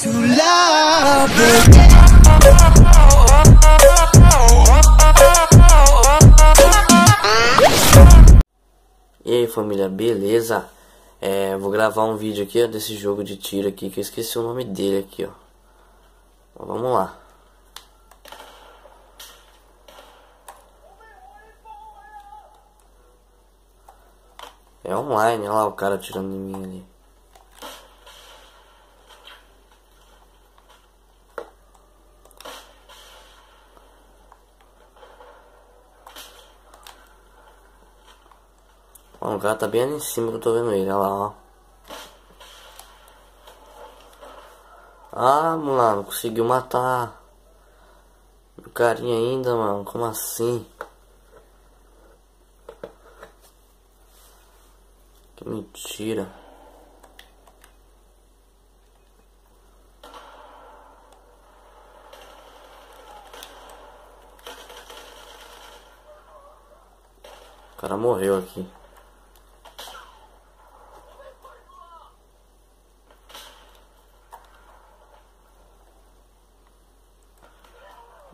to love E aí família, beleza? Vou gravar um vídeo aqui ó, desse jogo de tiro aqui, que eu esqueci o nome dele aqui, ó. Então, vamos lá. É online, olha lá o cara atirando em mim ali. Ó, o cara tá bem ali em cima que eu tô vendo ele, olha lá, ó. Ah, mano, conseguiu matar o carinha ainda, mano, como assim? Que mentira. O cara morreu aqui.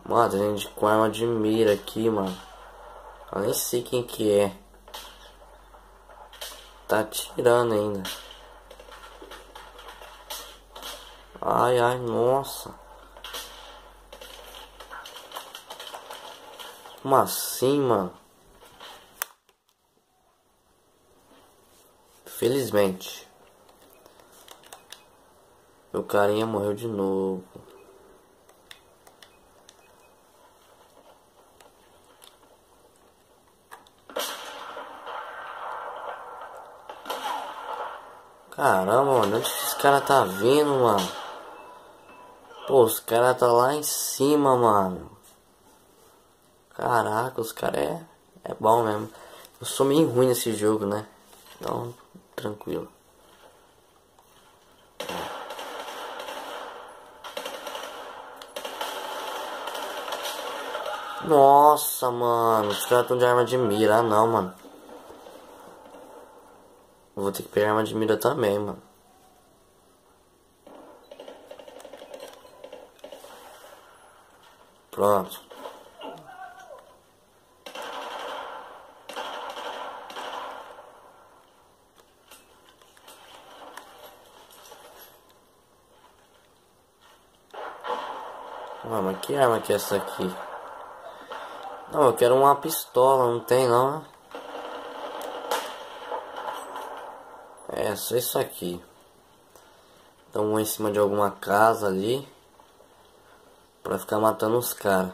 Mano, tem gente com arma de mira aqui, mano. Eu nem sei quem que é. Tá atirando ainda. Ai, ai, nossa. Como assim, mano? Felizmente. O carinha morreu de novo. Caramba, mano, onde que esse cara tá vindo, mano? Pô, os caras tá lá em cima, mano. Caraca, os caras é bom mesmo. Eu sou meio ruim nesse jogo, né? Então, tranquilo. Nossa, mano, os caras tão de arma de mira. Ah, não, mano. Eu vou ter que pegar arma de mira também, mano. Pronto. Ah, mas que arma que é essa aqui? Não, eu quero uma pistola, não tem não. É só isso aqui. Então vou em cima de alguma casa ali pra ficar matando os caras.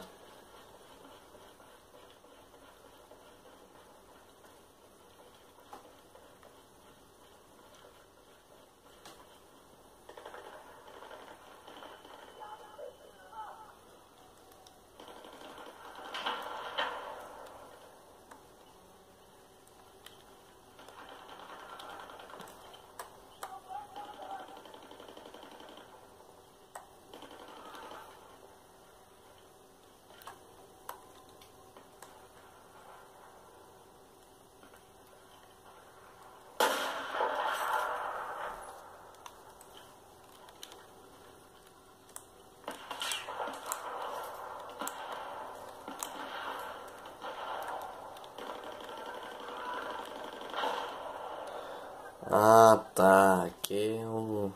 Ah, tá. Aqui é o...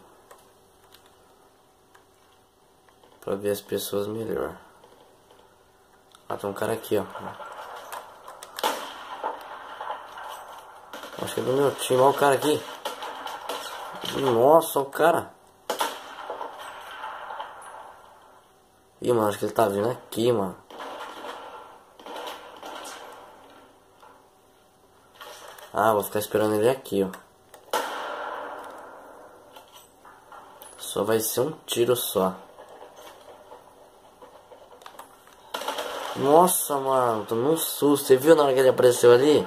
pra ver as pessoas melhor. Ah, tem um cara aqui, ó. Acho que é do meu time. Olha o cara aqui. Nossa, o cara. Ih, mano, acho que ele tá vindo aqui, mano. Ah, vou ficar esperando ele aqui, ó. Só vai ser um tiro só. Nossa, mano, tô num susto. Você viu na hora que ele apareceu ali?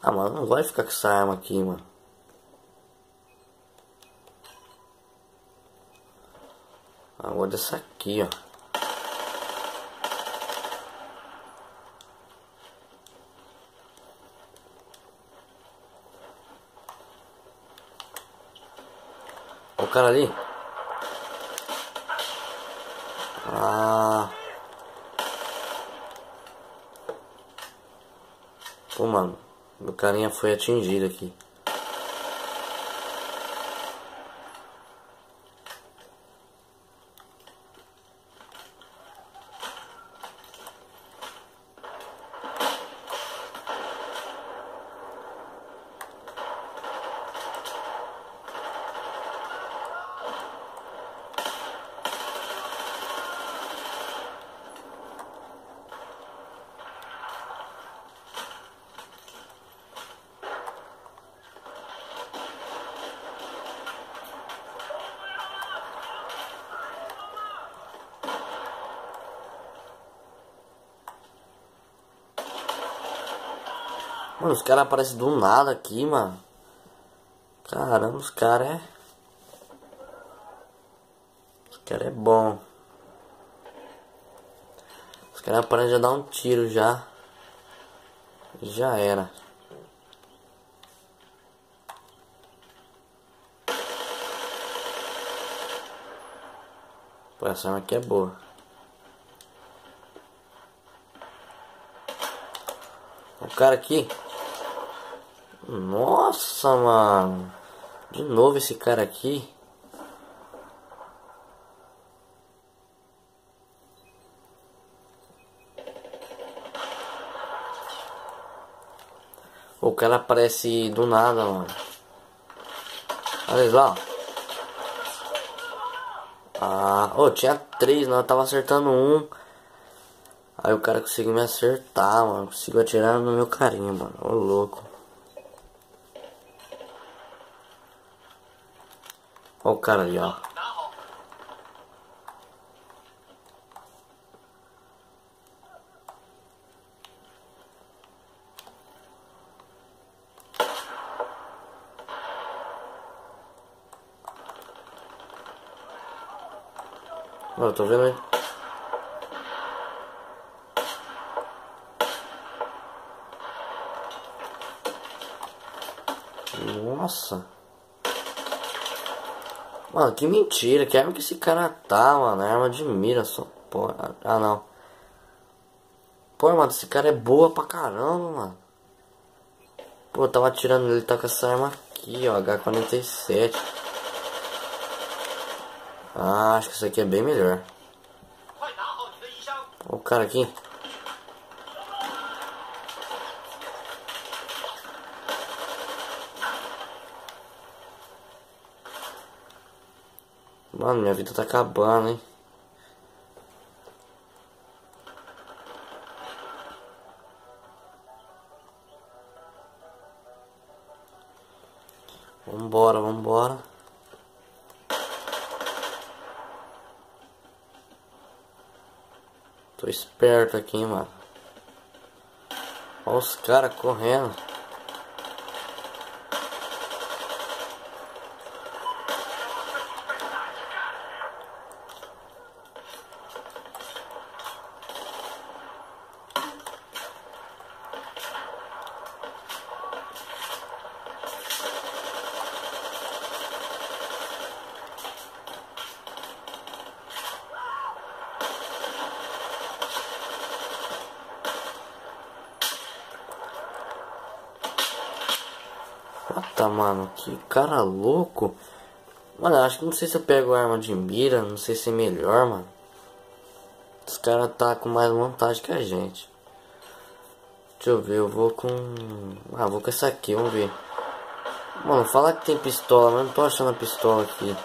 Ah, mano, não vai ficar com essa arma aqui, mano. Agora dessa aqui, ó. O cara ali. Ah. Pô, mano. Meu carinha foi atingido aqui. Mano, os caras aparecem do nada aqui, mano. Caramba, os caras é... Os caras é bom. Os caras aparecem já dar um tiro já. Já era. Pô, essa arma aqui é boa. O cara aqui. Nossa, mano. De novo esse cara aqui. O cara aparece do nada, mano. Olha lá. Ah, oh, tinha 3, não, eu tava acertando um. Aí o cara conseguiu me acertar, mano. Conseguiu atirar no meu carinha, mano. Ô, louco. Ó o cara ali, ó. Ó, eu tô vendo aí. Nossa. Mano, que mentira. Que arma que esse cara tá, mano? É arma de mira só. Pô, ah, não. Pô, mano, esse cara é boa pra caramba, mano. Pô, eu tava atirando nele, tá com essa arma aqui, ó. H47. Ah, acho que isso aqui é bem melhor. Ó o cara aqui. Mano, minha vida tá acabando, hein. Vambora, vambora. Tô esperto aqui, mano. Olha os caras correndo. Tá, mano, que cara louco. Mano, acho que não sei se eu pego arma de mira. Não sei se é melhor, mano. Os caras tá com mais vantagem que a gente. Deixa eu ver, eu vou com... Ah, vou com essa aqui, vamos ver. Mano, fala que tem pistola, mas não tô achando a pistola aqui.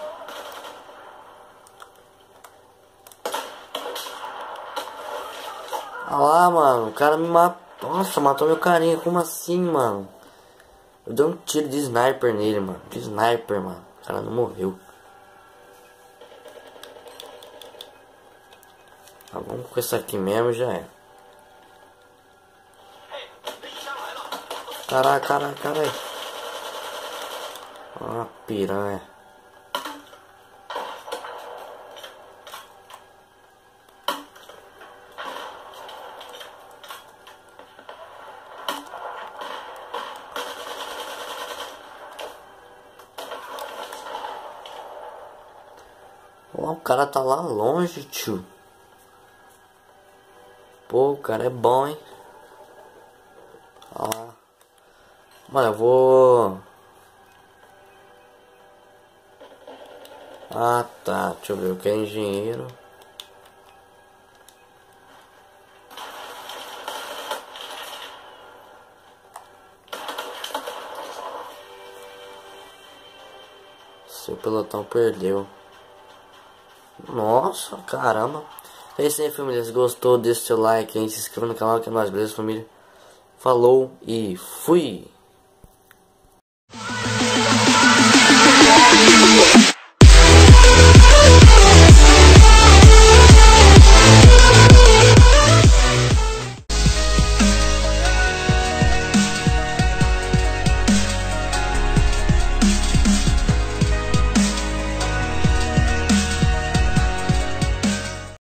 Ah lá, mano, o cara me matou. Nossa, matou meu carinha, como assim, mano? Eu dei um tiro de sniper nele, mano. De sniper, mano. O cara não morreu. Tá, vamos com essa aqui mesmo, já é. Caralho, caralho, caralho. Ah, piranha. Ó, o cara tá lá longe, tio. Pô, o cara é bom, hein? Ó. Mano, eu vou... Ah, tá. Deixa eu ver. Eu quero engenheiro. Seu pelotão perdeu. Nossa, caramba. É isso aí, família. Se gostou, deixa seu like aí. Se inscreva no canal que é nóis. Beleza, família? Falou e fui!